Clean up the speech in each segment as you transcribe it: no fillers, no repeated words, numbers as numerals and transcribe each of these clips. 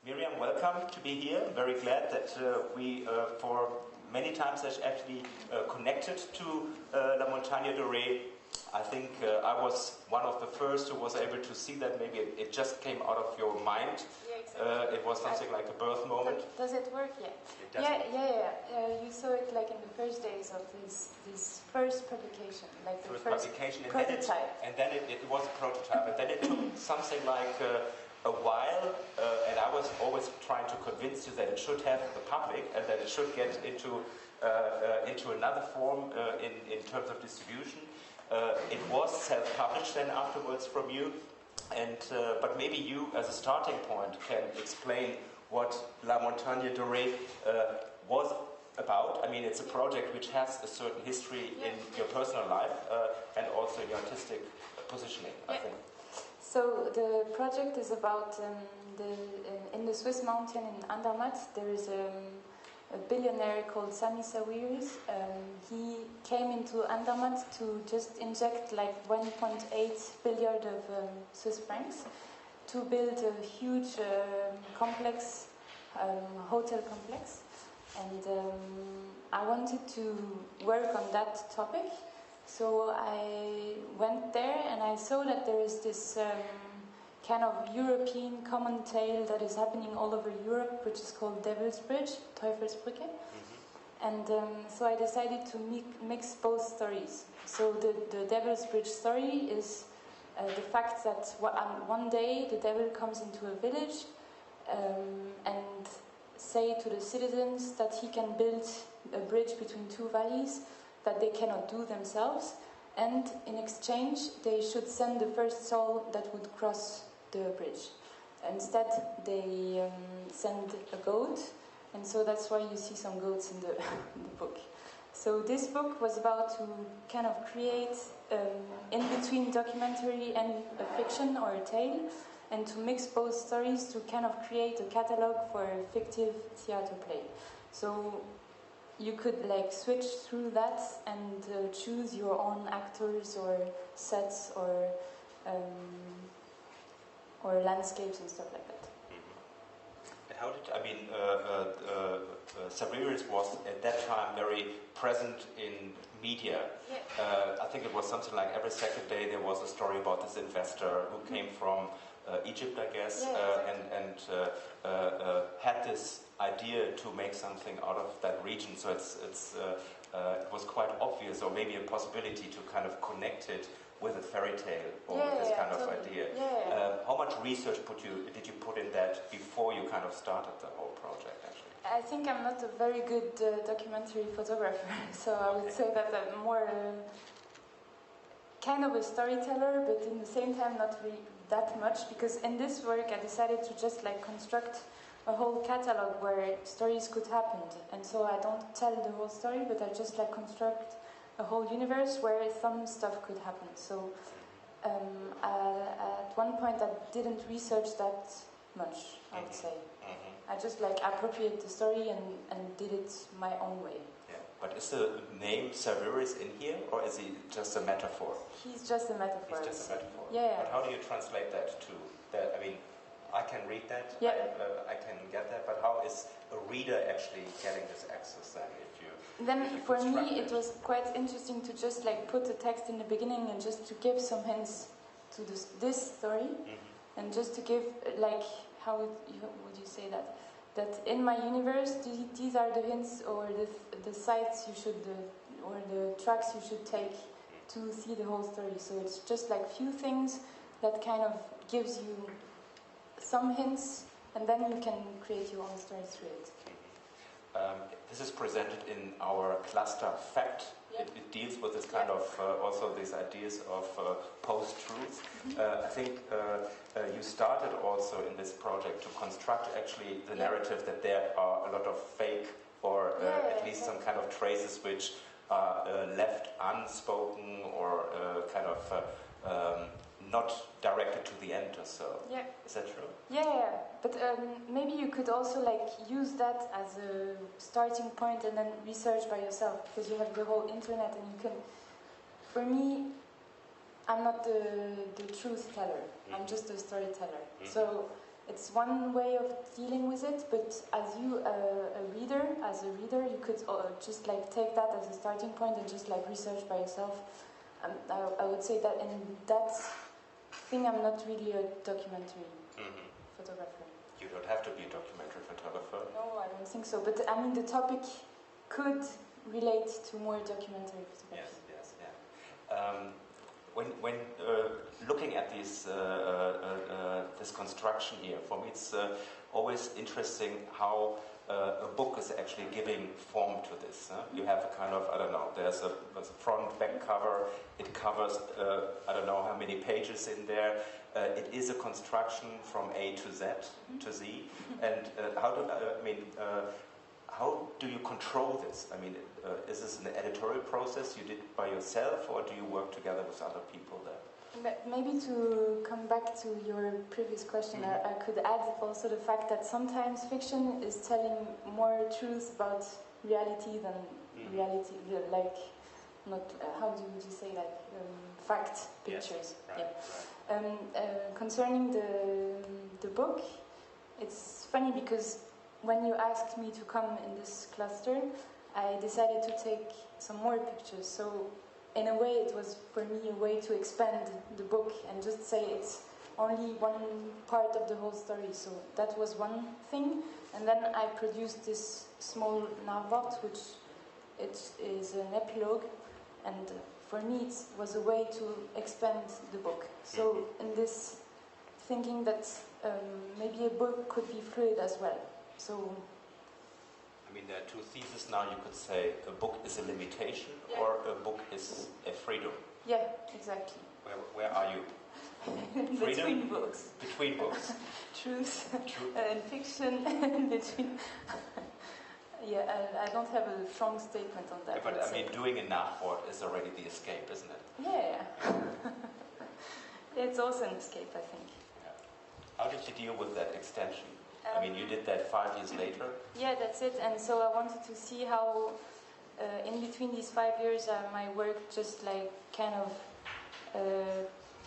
Miriam, welcome to be here. I'm very glad that we, for many times, actually connected to La Montagne de Ré. I think I was one of the first who was able to see that. Maybe it just came out of your mind. Yeah, exactly. It was something like a birth moment. Does it work? Yeah. It does. Yeah. You saw it like in the first days of this first publication, like the first publication, prototype. And then it was a prototype, and then it took something like a while, and I was always trying to convince you that it should have the public and that it should get into another form in terms of distribution. It was self-published then afterwards from you, and but maybe you, as a starting point, can explain what La Montagne de Ré was about. I mean, it's a project which has a certain history in your personal life and also in your artistic positioning, I think. So the project is about in the Swiss mountain in Andermatt. There is a billionaire called Sami Sawiris. He came into Andermatt to just inject like 1.8 billion of Swiss francs to build a huge complex, hotel complex. And I wanted to work on that topic. So I went there and I saw that there is this kind of European common tale that is happening all over Europe, which is called Devil's Bridge, Teufelsbrücke. Mm-hmm. And so I decided to mix both stories. So the Devil's Bridge story is the fact that one day the devil comes into a village and say to the citizens that he can build a bridge between two valleys that they cannot do themselves, and in exchange they should send the first soul that would cross the bridge. Instead they send a goat, and so that's why you see some goats in the book. So this book was about to kind of create in between documentary and a fiction or a tale, and to mix both stories to kind of create a catalogue for a fictive theatre play. So you could like switch through that and choose your own actors or sets or landscapes and stuff like that. Mm-hmm. And how did Sawiris was at that time very present in media. Yeah. I think it was something like every second day there was a story about this investor who came from Egypt, I guess, and had this idea to make something out of that region. So it was quite obvious, or maybe a possibility to kind of connect it with a fairy tale or with this kind of idea. Yeah. How much research did you put in that before you kind of started the whole project, actually? I think I'm not a very good documentary photographer, so I would say that I'm more kind of a storyteller, but in the same time not really that much, because in this work I decided to just like construct a whole catalog where stories could happen, and so I don't tell the whole story, but I just like construct a whole universe where some stuff could happen. So at one point I didn't research that much, I would say. Mm-hmm. I just like appropriate the story and did it my own way. Yeah. But is the name Sawiris in here, or is he just a metaphor? He's just a metaphor. He's just a metaphor. Yeah. But how do you translate that to that? I mean, I can read that, I can get that, but how is a reader actually getting this access then? For me, it was quite interesting to just like put the text in the beginning and just to give some hints to this story, mm-hmm. and just to give like how would you say that in my universe these are the hints or the sites you should or the tracks you should take to see the whole story. So it's just like few things that kind of gives you some hints, and then you can create your own story through it. This is presented in our cluster fact. Yeah. It deals with this kind of also these ideas of post-truth. Mm-hmm. I think you started also in this project to construct actually the narrative that there are a lot of fake or at least some kind of traces which are left unspoken or kind of not directed to the end or so. Yeah. Is that true? Yeah. But maybe you could also like use that as a starting point and then research by yourself, because you have the whole internet and you can. For me, I'm not the truth teller. Mm-hmm. I'm just a storyteller. Mm-hmm. So it's one way of dealing with it, but as a reader, you could just like take that as a starting point and just like research by yourself. I would say that in that thing, I'm not really a documentary photographer. You don't have to be a documentary photographer. No, I don't think so. But I mean, the topic could relate to more documentary photography. Yes, yeah. When looking at this construction here, for me it's always interesting how a book is actually giving form to this. You have a kind of, I don't know, there's a front, back cover, it covers, I don't know how many pages in there. It is a construction from A to Z, and how do you control this? I mean, is this an editorial process you did by yourself, or do you work together with other people there? Maybe to come back to your previous question, I could add also the fact that sometimes fiction is telling more truth about reality than reality, like, not, how do you say, like, fact pictures. Yes, right, yeah. Right. Concerning the book, it's funny because when you asked me to come in this cluster, I decided to take some more pictures. So in a way, it was for me a way to expand the book and just say it's only one part of the whole story. So that was one thing. And then I produced this small Narvort, which it is an epilogue. And for me, it was a way to expand the book. So in this thinking that maybe a book could be fluid as well. So, I mean, there are two theses now. You could say a book is a limitation, or a book is a freedom. Yeah, exactly. Where are you? Between books. Between books. Truth and fiction. Between. Yeah, I don't have a strong statement on that. Yeah, but I mean, doing a Nachwort is already the escape, isn't it? Yeah. It's also an escape, I think. Yeah. How did you deal with that extension? I mean, you did that 5 years later? Yeah, that's it. And so I wanted to see how, in between these 5 years, my work just like kind of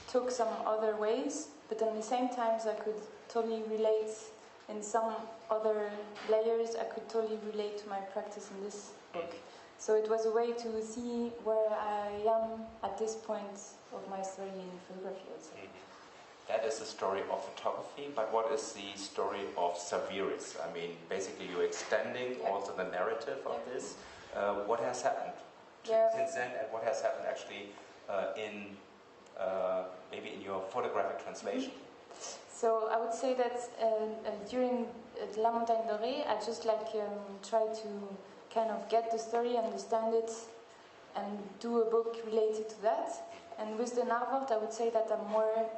took some other ways, but at the same time, I could totally relate in some other layers. I could totally relate to my practice in this book. So it was a way to see where I am at this point of my story in photography also. That is the story of photography, but what is the story of Saviris? I mean, basically you're extending also the narrative of this. What has happened since then, and what has happened actually maybe in your photographic translation? So I would say that during La Montagne Dorée, I just like tried to kind of get the story, understand it, and do a book related to that. And with the Narvort, I would say that I'm more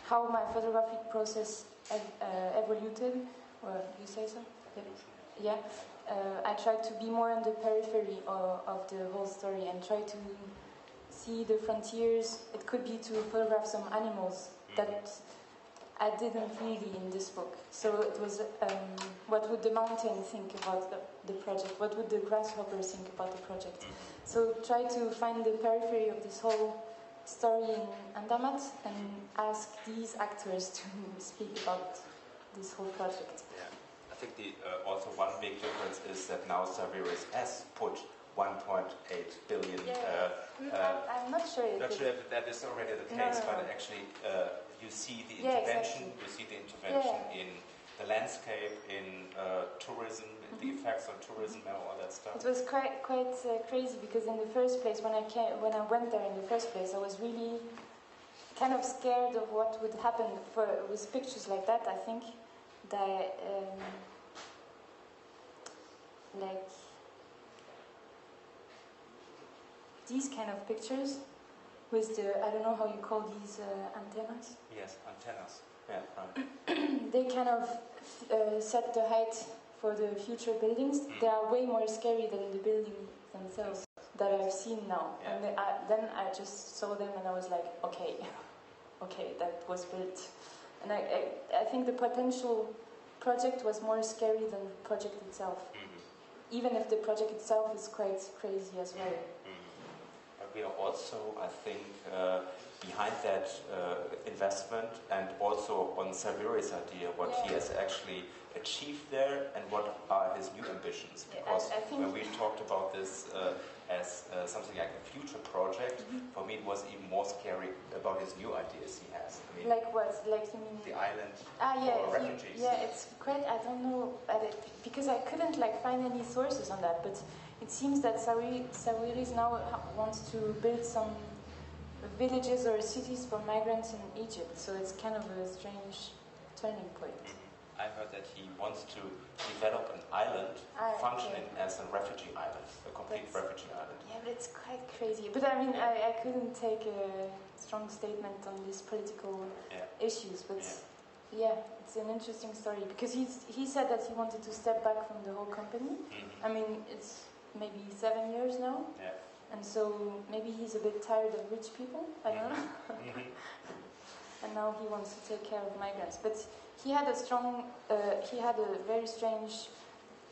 how my photographic process evoluted, or you say so? Yeah. I tried to be more on the periphery of the whole story and try to see the frontiers. It could be to photograph some animals that I didn't really in this book. So it was, what would the mountain think about the project? What would the grasshopper think about the project? So try to find the periphery of this whole story in Andermatt and ask these actors to speak about this whole project. Yeah, I think also one big difference is that now Saviris has put 1.8 billion. I'm not sure. If that is already the case, but actually you see the intervention. Exactly. You see the intervention in the landscape, in tourism, the effects on tourism, and all that stuff. It was quite crazy because in the first place, when I went there in the first place, I was really kind of scared of what would happen with pictures like that. I think that like these kind of pictures with the, I don't know how you call these antennas. Yes, antennas. Yeah, right. They kind of set the height for the future buildings. They are way more scary than the buildings themselves that I've seen now. Yeah. And then I just saw them and I was like, okay, that was built. And I think the potential project was more scary than the project itself. Even if the project itself is quite crazy as well. we are also, I think, behind that investment, and also on Saviri's idea, what he has actually achieved there and what are his new ambitions. Because I think when we talked about this as something like a future project, for me it was even more scary about his new ideas he has. I mean, like what? Like you mean the island yeah, for refugees. it's quite. I don't know because I couldn't like find any sources on that, but it seems that Sawiris now wants to build some villages or cities for migrants in Egypt. So it's kind of a strange turning point. I heard that he wants to develop an island functioning as a refugee island, a complete refugee island. Yeah, but it's quite crazy. But I mean, I couldn't take a strong statement on these political issues. But yeah, it's an interesting story because he said that he wanted to step back from the whole company. I mean, it's maybe 7 years now. Yeah. And so maybe he's a bit tired of rich people. I don't know. And now he wants to take care of migrants. But he had a very strange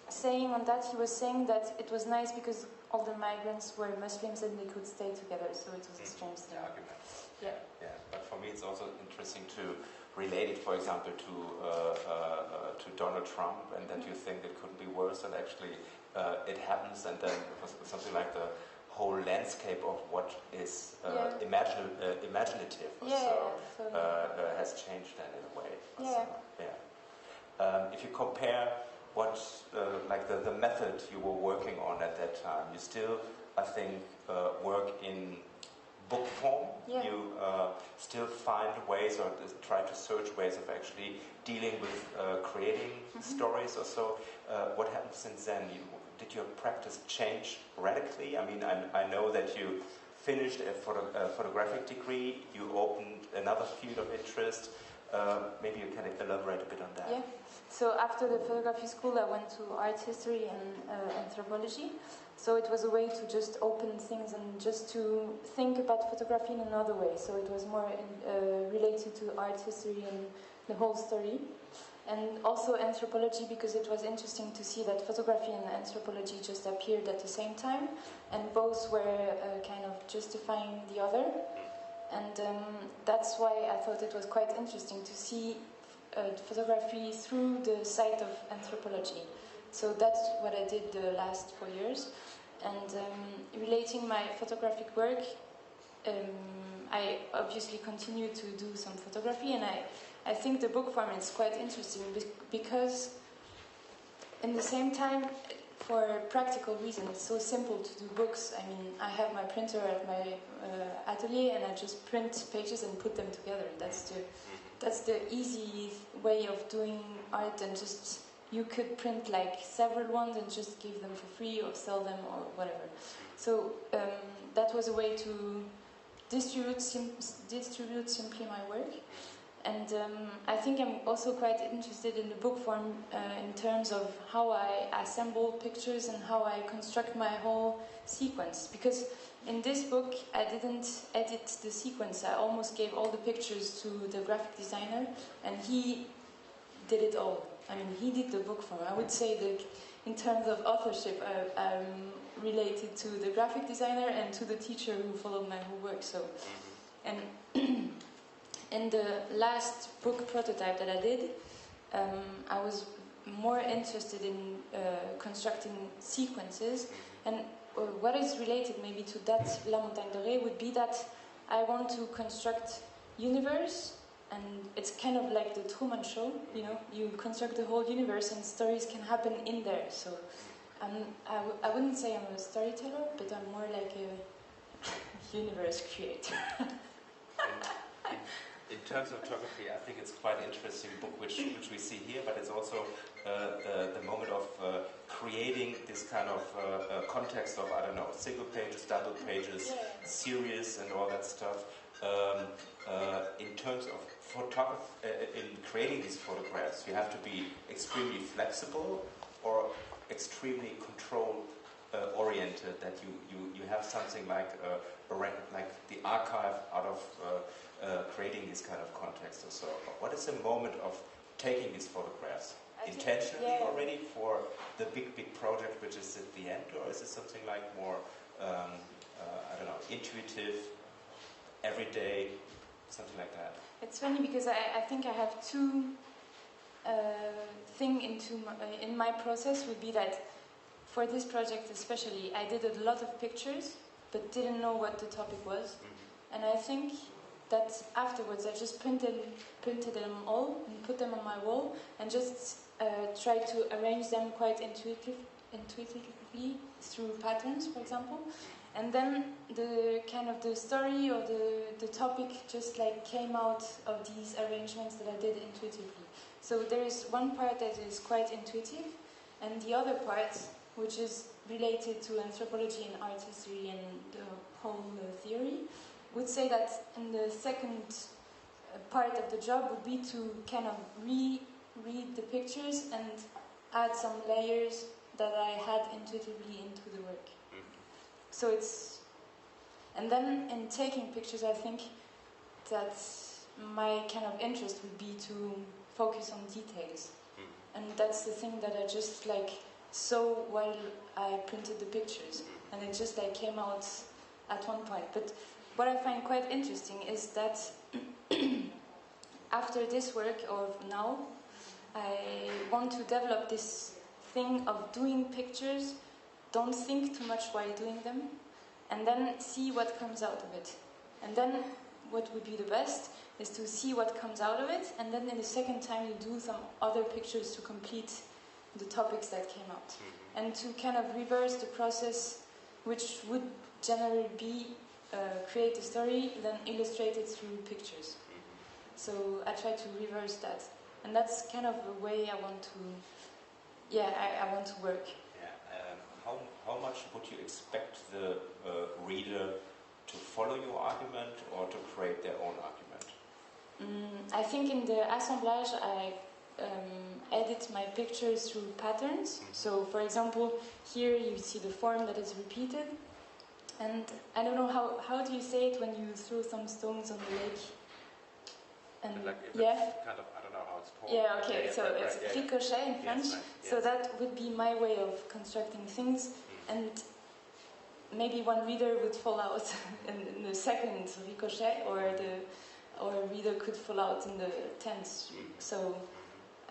saying on that. He was saying that it was nice because all the migrants were Muslims and they could stay together. So it was a strange thing. Argument. Yeah. Yeah. But for me, it's also interesting to relate it, for example, to Donald Trump, and that you think it couldn't be worse, and actually it happens, and then it was something like the whole landscape of what is imaginative has changed then in a way. If you compare what like the method you were working on at that time, you still, I think, work in book form. You still find ways or try to search ways of actually dealing with creating stories or so. What happened since then? Did your practice change radically? I mean, I know that you finished a photographic degree, you opened another field of interest. Maybe you can elaborate a bit on that. Yeah. So after the photography school, I went to art history and anthropology. So it was a way to just open things and just to think about photography in another way. So it was more related to art history and the whole story. And also anthropology, because it was interesting to see that photography and anthropology just appeared at the same time, and both were kind of justifying the other. And that's why I thought it was quite interesting to see photography through the sight of anthropology. So that's what I did the last 4 years. And relating my photographic work, I obviously continue to do some photography, and I think the book form is quite interesting because in the same time, for practical reasons, it's so simple to do books. I mean, I have my printer at my atelier and I just print pages and put them together. That's the easy way of doing art, and just you could print like several ones and just give them for free or sell them or whatever. So that was a way to distribute simply my work. And I think I'm also quite interested in the book form in terms of how I assemble pictures and how I construct my whole sequence. Because in this book, I didn't edit the sequence. I almost gave all the pictures to the graphic designer, and he did it all. I mean, he did the book form. I would say that in terms of authorship, I'm related to the graphic designer and to the teacher who followed my whole work. So, and in the last book prototype that I did, I was more interested in constructing sequences. And what is related maybe to that La Montagne Dorée would be that I want to construct universe, and it's kind of like the Truman Show, you know, you construct the whole universe and stories can happen in there. So I wouldn't say I'm a storyteller, but I'm more like a universe creator. In terms of photography, I think it's quite an interesting book which we see here, but it's also the moment of creating this kind of context of, I don't know, single pages, double pages, series and all that stuff. In terms of photography, in creating these photographs, you have to be extremely flexible or extremely control oriented, that you have something like the archive out of creating this kind of context or so. What is the moment of taking these photographs? Intentionally already for the big project which is at the end, or is it something like more I don't know, intuitive, everyday, something like that? It's funny because I think I have two thing in my process would be that for this project especially, I did a lot of pictures but didn't know what the topic was. And I think that afterwards I just printed them all and put them on my wall and just tried to arrange them quite intuitively through patterns, for example. And then the kind of the story or the topic just like came out of these arrangements that I did intuitively. So there is one part that is quite intuitive, and the other part, which is related to anthropology and art history and the whole theory, would say that in the second part of the job would be to kind of reread the pictures and add some layers that I had intuitively into the work. So it's, and then in taking pictures, I think that my kind of interest would be to focus on details. And that's the thing that I just like saw while I printed the pictures. And it just like came out at one point. But what I find quite interesting is that after this work, or now, I want to develop this thing of doing pictures, don't think too much while doing them, and then see what comes out of it. And then what would be the best is to see what comes out of it, and then in the second time you do some other pictures to complete the topics that came out. And to kind of reverse the process, which would generally be create a story, then illustrate it through pictures. So I try to reverse that. And that's kind of the way I want to, I want to work. How much would you expect the reader to follow your argument or to create their own argument? I think in the assemblage I edit my pictures through patterns. So for example, here you see the form that is repeated. And I don't know, how do you say it when you throw some stones on the lake? And like kind of, I don't know how it's called. Yeah, okay, so it's ricochet in French. Yes, right. So that would be my way of constructing things. And maybe one reader would fall out in the second ricochet, or a reader could fall out in the 10th. So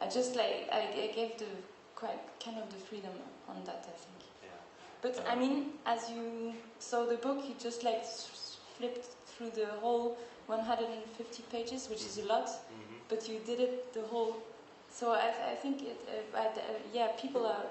I just like, I gave the quite kind of the freedom on that, I think. But I mean, as you saw the book, you just like flipped through the whole 150 pages, which is a lot, but you did it the whole. So I think people are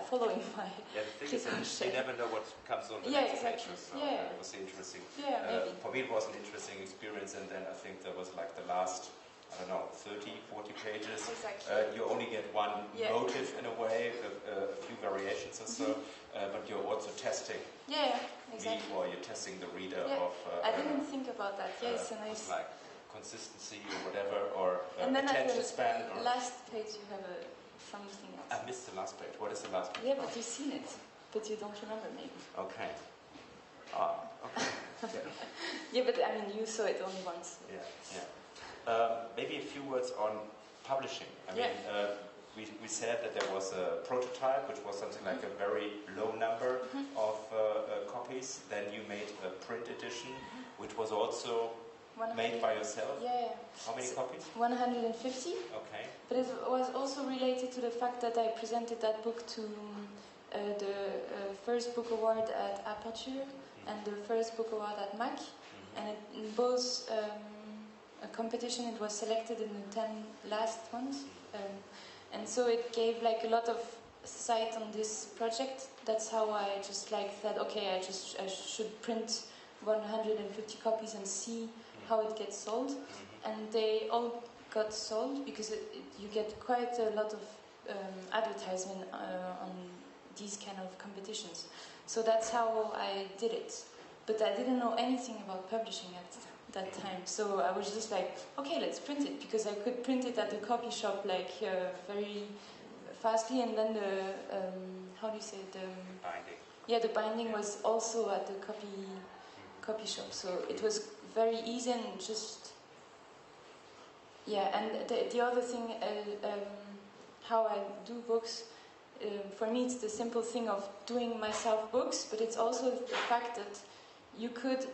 following my. Yeah, the thing is, they never know what comes on the next pages. So it was interesting. Yeah, maybe. For me, it was an interesting experience, and then I think there was like the last, I don't know, 30, 40 pages. Exactly. You only get one motive in a way, a few variations or so, but you're also testing. Yeah, exactly. Or you're testing the reader of. I didn't think about that. Yeah, it's a nice. Like consistency or whatever, or and then attention span. Or last page you have something else. I missed the last page. What is the last page? Yeah, but you've seen it, but you don't remember maybe. Okay. Okay. Yeah, but I mean, you saw it only once. So. Yeah. Maybe a few words on publishing. I mean, we said that there was a prototype, which was something like a very low number of copies. Then you made a print edition, which was also made by yourself. Yeah. How many copies? 150. Okay. But it was also related to the fact that I presented that book to the first book award at Aperture and the first book award at MAC. And in both competition it was selected in the 10 last ones. And so it gave like a lot of sight on this project. That's how I just like said, okay, I should print 150 copies and see how it gets sold. And they all got sold because you get quite a lot of advertisement on these kind of competitions. So that's how I did it. But I didn't know anything about publishing at that time. So I was just like, okay, let's print it, because I could print it at the copy shop like very fastly, and then the how do you say the binding? Yeah, the binding was also at the copy shop. So it was very easy and just and the other thing how I do books for me it's the simple thing of doing myself books, but it's also the fact that you could,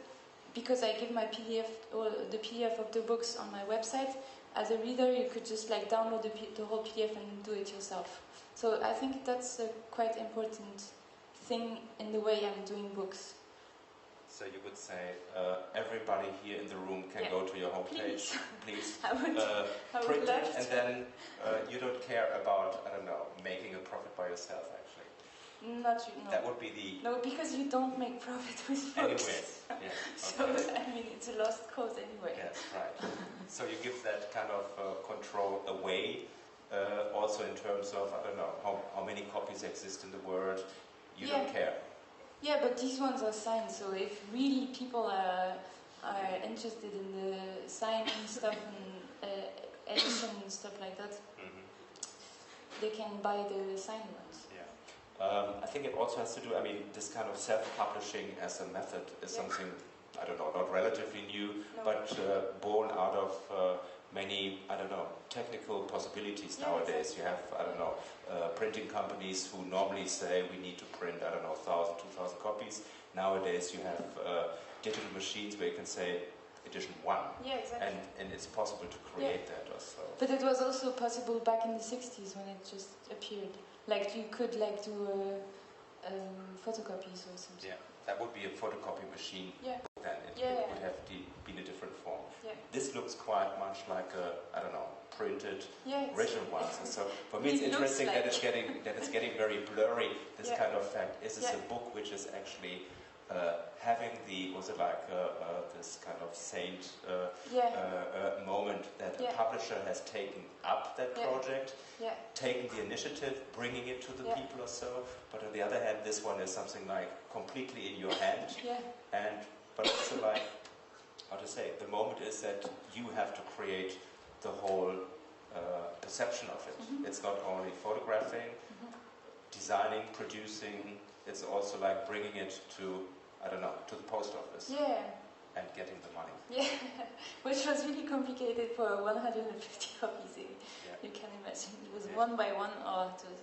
because I give my PDF or the PDF of the books on my website, as a reader you could just like download the whole PDF and do it yourself. So I think that's a quite important thing in the way I'm doing books. So you would say everybody here in the room can go to your homepage, please. I would print love it, and then you don't care about, I don't know, making a profit by yourself, actually. Not you, no. That would be the... No, because you don't make profit with books. Anyways, yeah. So, I mean, it's a lost cause anyway. Yes, right. So you give that kind of control away, also in terms of, I don't know, how many copies exist in the world. You don't care. Yeah, but these ones are signed, so if really people are interested in the signing stuff and edition and stuff like that, they can buy the signed ones. Yeah. I think it also has to do, I mean, this kind of self-publishing as a method is something, I don't know, not relatively new, but born out of many, I don't know, technical possibilities nowadays. Exactly. You have, I don't know, printing companies who normally say we need to print, I don't know, 1,000, 2,000 copies. Nowadays you have digital machines where you can say edition 1. Yeah, exactly. And it's possible to create that also. But it was also possible back in the 60s when it just appeared. Like you could like do photocopies or something. Yeah, that would be a photocopy machine. Yeah. Then it would have been a different form. Yeah. This looks quite much like a, I don't know, printed original ones. And so for me, it's interesting that it's getting very blurry. This kind of fact. Is this a book which is actually having the, was it like this kind of saint moment that a publisher has taken up that project, taken the initiative, bringing it to the people or so. But on the other hand, this one is something like completely in your hand, but also like, how to say, the moment is that you have to create the whole perception of it. It's not only photographing, designing, producing, it's also like bringing it to, I don't know, to the post office. And getting the money. Yeah, which was really complicated for 150 copies. You can imagine. It was one by one or two.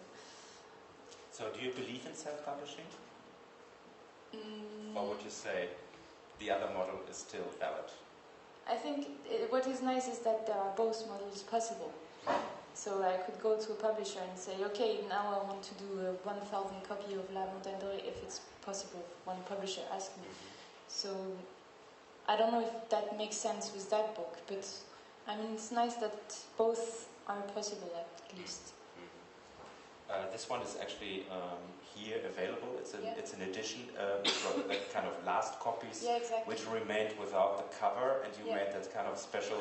So do you believe in self-publishing? Or would you say the other model is still valid? I think what is nice is that there are both models possible. So I could go to a publisher and say, okay, now I want to do a 1,000 copy of La Montagne Dorée if it's possible. One publisher asked me. So I don't know if that makes sense with that book, but I mean it's nice that both are possible at least. This one is actually here available. It's an edition that kind of last copies, which remained without the cover, and you made that kind of special,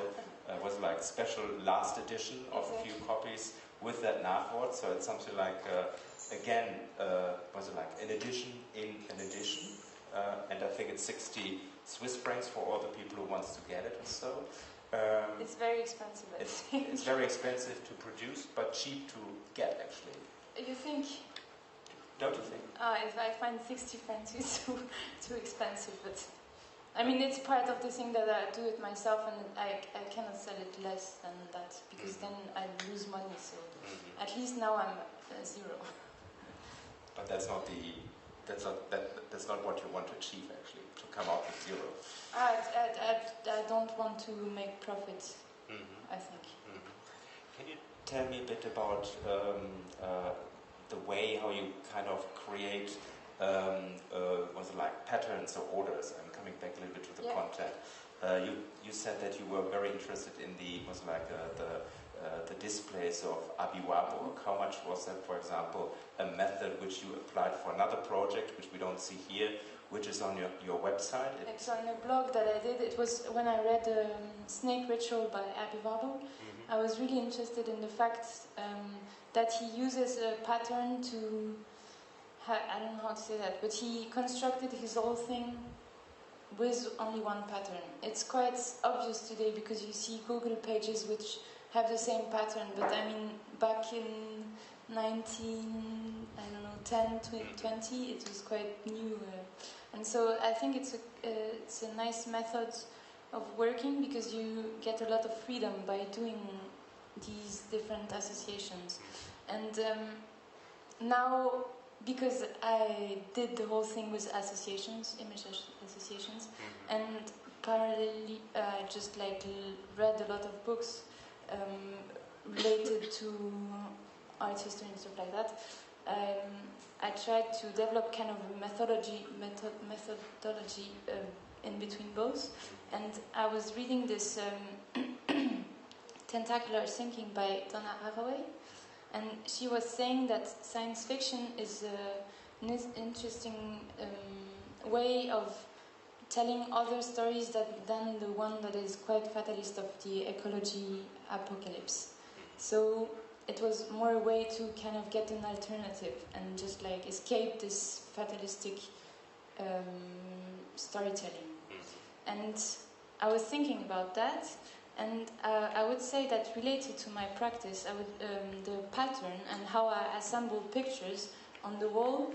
was like special last edition of a few copies with that Nachwort. So it's something like again, was it like an edition in an edition, and I think it's 60 Swiss francs for all the people who wants to get it or so. It's very expensive. It's very expensive to produce, but cheap to get actually. You think? Don't you think? If I find 60 francs is too expensive, but I mean it's part of the thing that I do it myself, and I cannot sell it less than that because then I lose money. So at least now I'm zero. But that's not what you want to achieve actually, to come out with zero. I don't want to make profit. I think. Can you tell me a bit about the way how you kind of create was it like patterns or orders? I'm coming back a little bit to the content. You said that you were very interested in the displays of Abi Warburg. How much was that, for example, a method which you applied for another project, which we don't see here, which is on your website? It's on a blog that I did. It was when I read Snake Ritual by Abi Warburg. I was really interested in the fact that he uses a pattern to, I don't know how to say that, but he constructed his whole thing with only one pattern. It's quite obvious today because you see Google pages which have the same pattern, but I mean back in 10, 20, it was quite new. And so I think it's a nice method of working because you get a lot of freedom by doing these different associations. And now, because I did the whole thing with associations, associations, and parallelly I just like read a lot of books related to art history and stuff like that. I tried to develop kind of a methodology in between both, and I was reading this Tentacular Thinking by Donna Haraway, and she was saying that science fiction is an interesting way of telling other stories than the one that is quite fatalist of the ecology apocalypse. So it was more a way to kind of get an alternative and just like escape this fatalistic storytelling. And I was thinking about that, and I would say that related to my practice, the pattern and how I assemble pictures on the wall,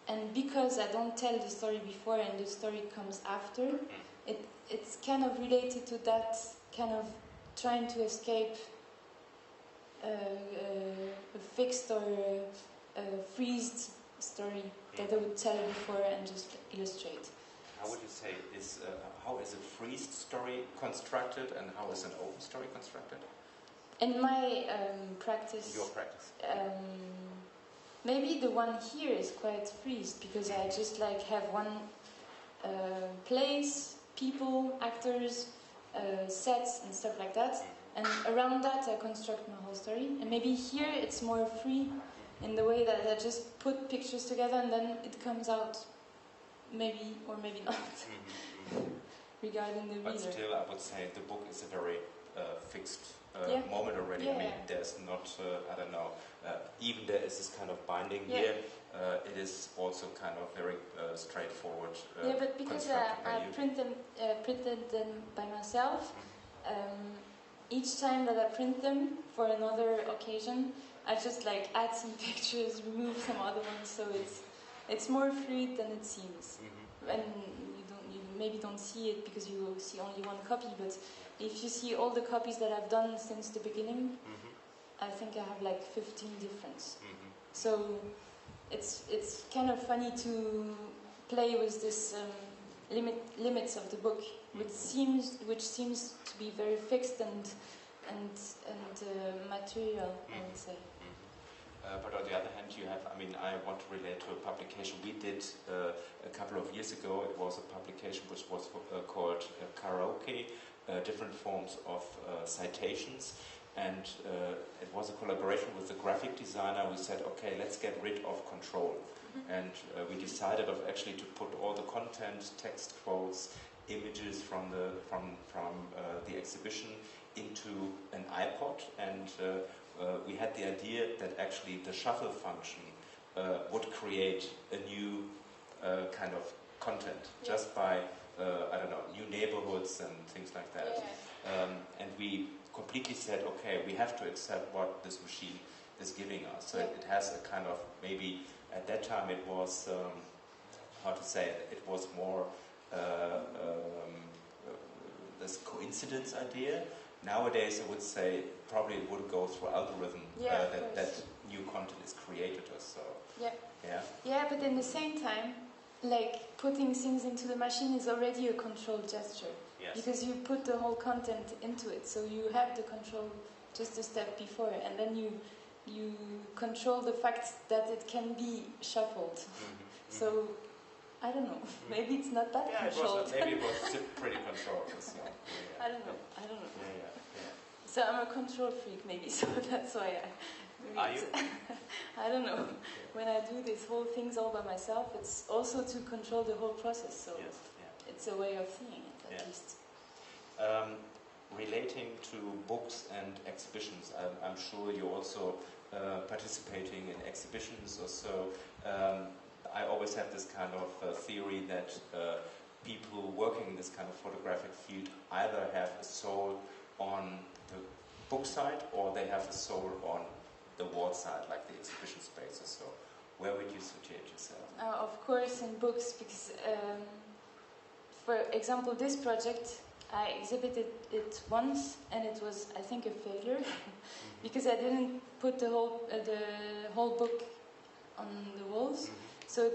and because I don't tell the story before and the story comes after, it's kind of related to that kind of trying to escape a fixed or a freezed story that I would tell before and just illustrate. How would you say how is a freezed story constructed and how is an open story constructed? In my practice, your practice, maybe the one here is quite freezed because I just like have one place, people, actors, sets and stuff like that. And around that I construct my whole story. And maybe here it's more free in the way that I just put pictures together and then it comes out maybe or maybe not regarding the reader. But still I would say the book is a very fixed moment already. Yeah, I mean, there's not, I don't know, even there is this kind of binding here. It is also kind of very straightforward. But because I printed them by myself, each time that I print them for another occasion, I just like add some pictures, remove some other ones, so it's more fluid than it seems. And you maybe don't see it because you see only one copy, but if you see all the copies that I've done since the beginning, I think I have like 15 different. So it's kind of funny to play with this limits of the book, which seems to be very fixed and material, I would say. But on the other hand, you have, I mean, I want to relate to a publication we did a couple of years ago. It was a publication which was called Karaoke, different forms of citations. And it was a collaboration with the graphic designer. We said, okay, let's get rid of control. And we decided of actually to put all the content, text quotes, images from the exhibition into an iPod, and we had the idea that actually the shuffle function would create a new kind of content just by I don't know, new neighborhoods and things like that. And we completely said, okay, we have to accept what this machine is giving us. So it has a kind of, maybe at that time it was how to say it was more this coincidence idea. Nowadays, I would say probably it would go through algorithm that new content is created or so. Yeah, but in the same time, like putting things into the machine is already a controlled gesture. Yes. Because you put the whole content into it, so you have the control just a step before, and then you control the fact that it can be shuffled. So I don't know. Maybe it's not that controlled. Maybe it was pretty controlled. So, I don't know. So I'm a control freak, maybe. So that's why Are you? I don't know. When I do these whole things all by myself, it's also to control the whole process. So it's a way of seeing it, at least. Relating to books and exhibitions, I'm sure you're also participating in exhibitions or so. I always have this kind of theory that people working in this kind of photographic field either have a soul on the book side or they have a soul on the wall side, like the exhibition space or so. Where would you situate yourself? Of course in books, because for example this project I exhibited it once and it was, I think, a failure because I didn't put the whole book on the walls. Mm-hmm. So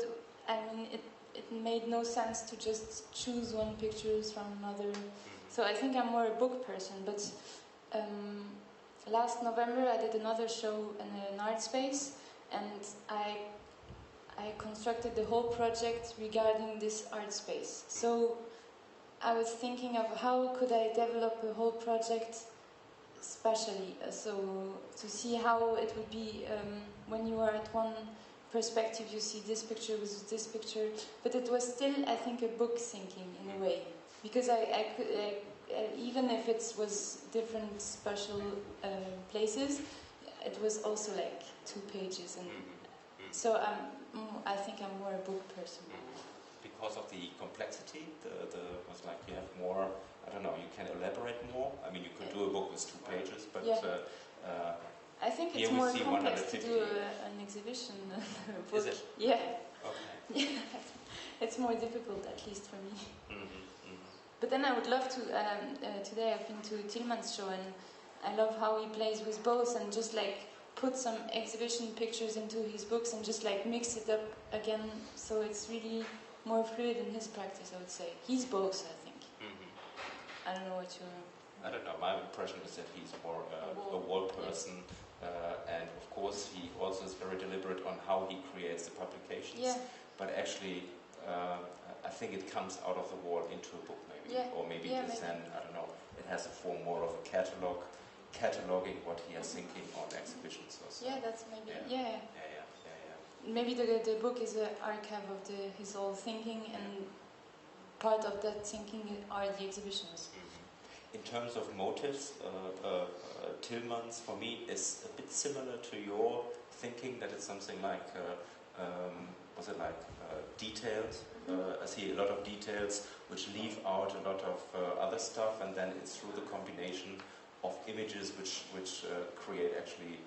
it made no sense to just choose one picture from another. Mm-hmm. So I think I'm more a book person. But last November I did another show in an art space, and I constructed the whole project regarding this art space. So I was thinking of how could I develop a whole project spatially, so to see how it would be when you are at one perspective, you see this picture with this picture, but it was still, I think, a book thinking in a way, because I could, even if it was different spatial places, it was also like 2 pages, and so I think I'm more a book person. Because of the complexity, the was like you have more. I don't know. You can elaborate more. I mean, you could do a book with 2 pages, but I think it's more complex to do an exhibition than a book. Is it? Yeah. Okay. Yeah. It's more difficult, at least for me. Mm-hmm, mm-hmm. But then I would love to. Today I've been to Tillmans' show, and I love how he plays with both, and just like put some exhibition pictures into his books and just like mix it up again, so it's really more fluid in his practice, I would say. He's both, I think. Mm-hmm. I don't know what you're... I don't know. My impression is that he's more a wall person, and of course he also is very deliberate on how he creates the publications. Yeah. But actually, I think it comes out of the wall into a book, maybe, or maybe it is then, I don't know. It has a form more of a cataloging what he is thinking on exhibitions or so. Yeah, that's maybe... Yeah. Maybe the book is an archive of his whole thinking, and part of that thinking are the exhibitions. Mm-hmm. In terms of motives, Tillmans for me is a bit similar to your thinking, that it's something like, details. I see a lot of details which leave out a lot of other stuff, and then it's through the combination of images which create actually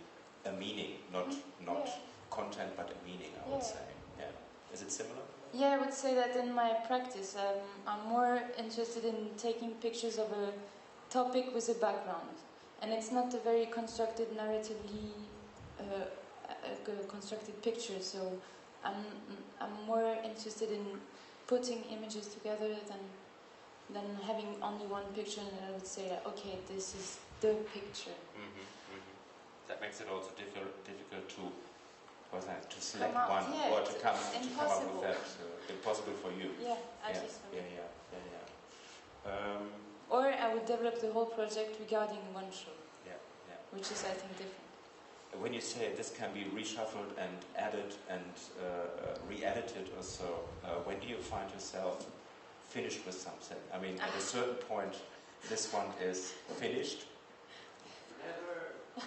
a meaning, not content, but a meaning, I would say. Yeah. Is it similar? Yeah, I would say that in my practice, I'm more interested in taking pictures of a topic with a background. And it's not a very constructed, narratively constructed picture, so I'm more interested in putting images together than having only one picture, and I would say, okay, this is the picture. Mm-hmm, mm-hmm. That makes it also difficult to select one or to come up with that. Impossible for you. Yeah, at least for me. Yeah. Or I would develop the whole project regarding one show. Yeah. Which is, I think, different. When you say this can be reshuffled and added and re-edited or so, when do you find yourself finished with something? I mean, at a certain point, this one is finished.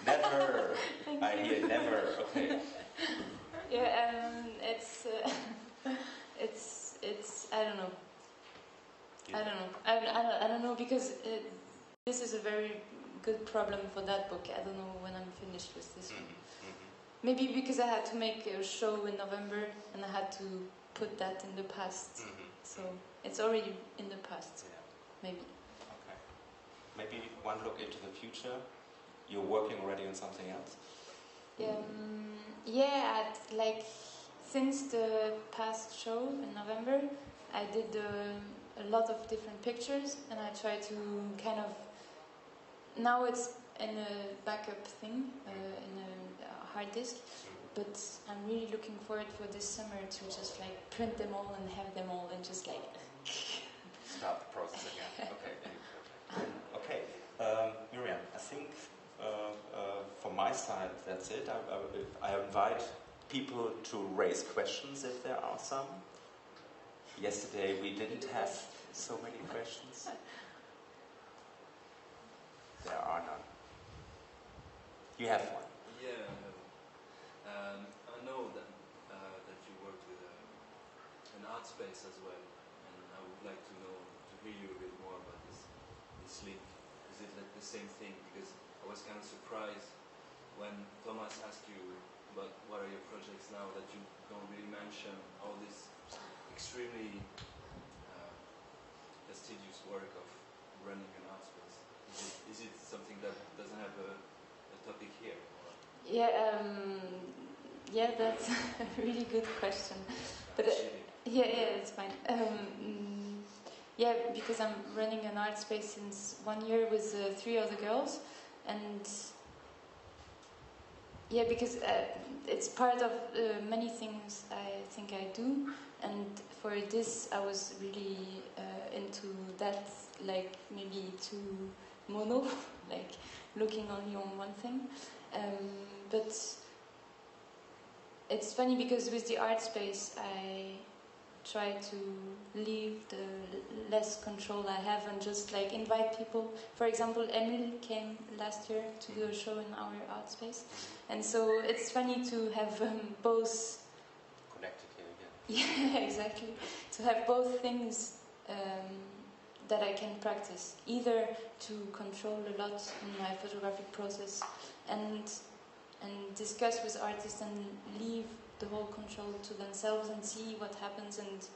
Never. I hear never. Okay. Yeah, it's I don't know. I don't know, because this is a very good problem for that book. I don't know when I'm finished with this one. Mm-hmm. Maybe because I had to make a show in November and I had to put that in the past. Mm-hmm. So it's already in the past. Yeah. Maybe. Okay. Maybe one look into the future. You're working already on something else? Since the past show in November, I did a lot of different pictures, and I try to kind of... Now it's in a backup thing, in a hard disk, but I'm really looking forward for this summer to just like print them all and have them all and just like... Start the process again. Okay. Miriam, I think from my side that's it. I invite people to raise questions if there are some. Yesterday we didn't have so many questions. There are none. You have one. Yeah, I know that you work with an art space as well, and I would like to hear you a bit more about this link. Is it like the same thing? Because I was kind of surprised when Thomas asked you about what are your projects now, that you don't really mention all this extremely prestigious work of running an art space. Is it something that doesn't have a topic here? Or? Yeah, Yeah, that's a really good question. But yeah, it's fine. Yeah, because I'm running an art space since 1 year with 3 other girls, and yeah, because it's part of many things I think I do, and for this I was really into that, like maybe too mono, like looking only on one thing. But it's funny because with the art space I try to leave the less control I have and just like invite people. For example, Emil came last year to do a show in our art space, and so it's funny to have both connected here again. Yeah, exactly. To have both things that I can practice, either to control a lot in my photographic process and discuss with artists and leave the whole control to themselves and see what happens. And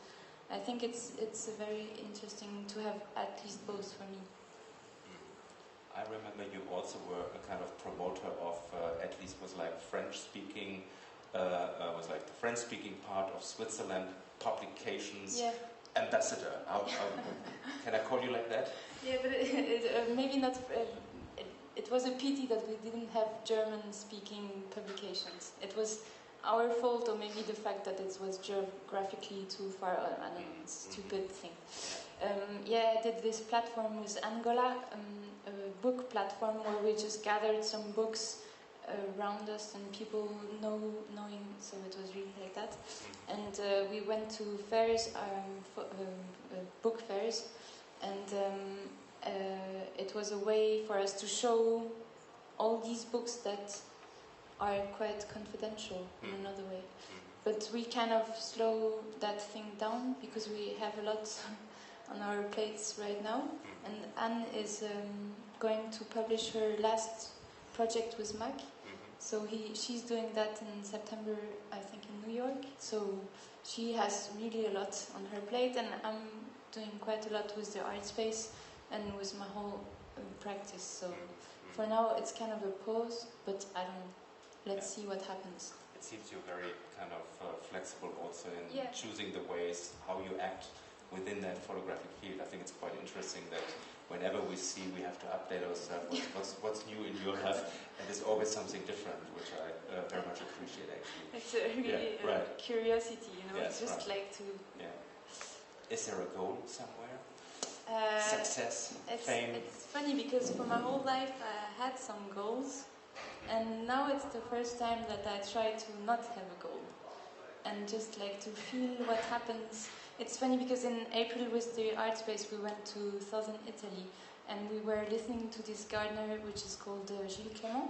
I think it's very interesting to have at least both for me. I remember you also were a kind of promoter of, at least was like French-speaking, was like the French-speaking part of Switzerland publications. Yeah. Ambassador. Can I call you like that? Yeah, but maybe not. It was a pity that we didn't have German-speaking publications. It was our fault, or maybe the fact that it was geographically too far. I don't know, stupid thing. Yeah, I did this platform with Angola, a book platform where we just gathered some books around us and people knowing, so it was really like that. And we went to fairs, book fairs, and it was a way for us to show all these books that are quite confidential in another way. But we kind of slow that thing down because we have a lot on our plates right now. And Anne is going to publish her last project with Mac. So she's doing that in September, I think, in New York. So she has really a lot on her plate, and I'm doing quite a lot with the art space and with my whole practice. So for now, it's kind of a pause, but I don't know. Let's see what happens. It seems you're very kind of flexible also in Yeah. choosing the ways how you act within that photographic field. I think it's quite interesting that whenever we see we have to update ourselves, what's new in your life, and there's always something different, which I very much appreciate actually. It's a really curiosity, you know. Yes, it's just like to. Yeah. Is there a goal somewhere? Success, fame. It's funny because for my whole life I had some goals, and now it's the first time that I try to not have a goal and just like to feel what happens. It's funny because in April with the art space we went to southern Italy and we were listening to this gardener which is called Gilles Clément,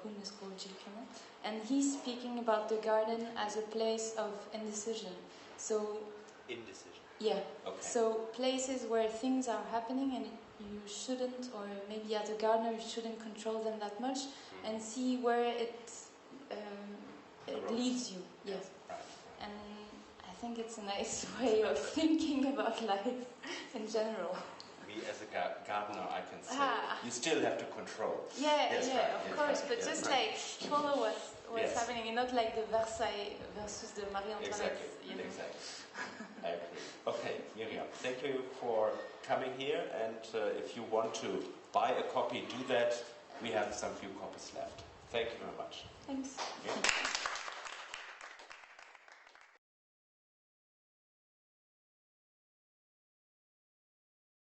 who is called Gilles Clément, and he's speaking about the garden as a place of indecision. So Indecision. yeah. Okay. So places where things are happening and you shouldn't, or maybe as a gardener you shouldn't control them that much, and see where it leads you. Yes. Right. And I think it's a nice way of thinking about life in general. Me as a gardener, I can say you still have to control. Yeah, Yes, yeah, right, of yes, course, right, but yes, just right. like follow what's Yes. happening, and not like the Versailles versus the Marie Antoinette. Exactly. You know? Exactly. I agree. Okay, Miriam, thank you for coming here. And if you want to buy a copy, do that. We have some few copies left. Thank you very much. Thanks. Yeah.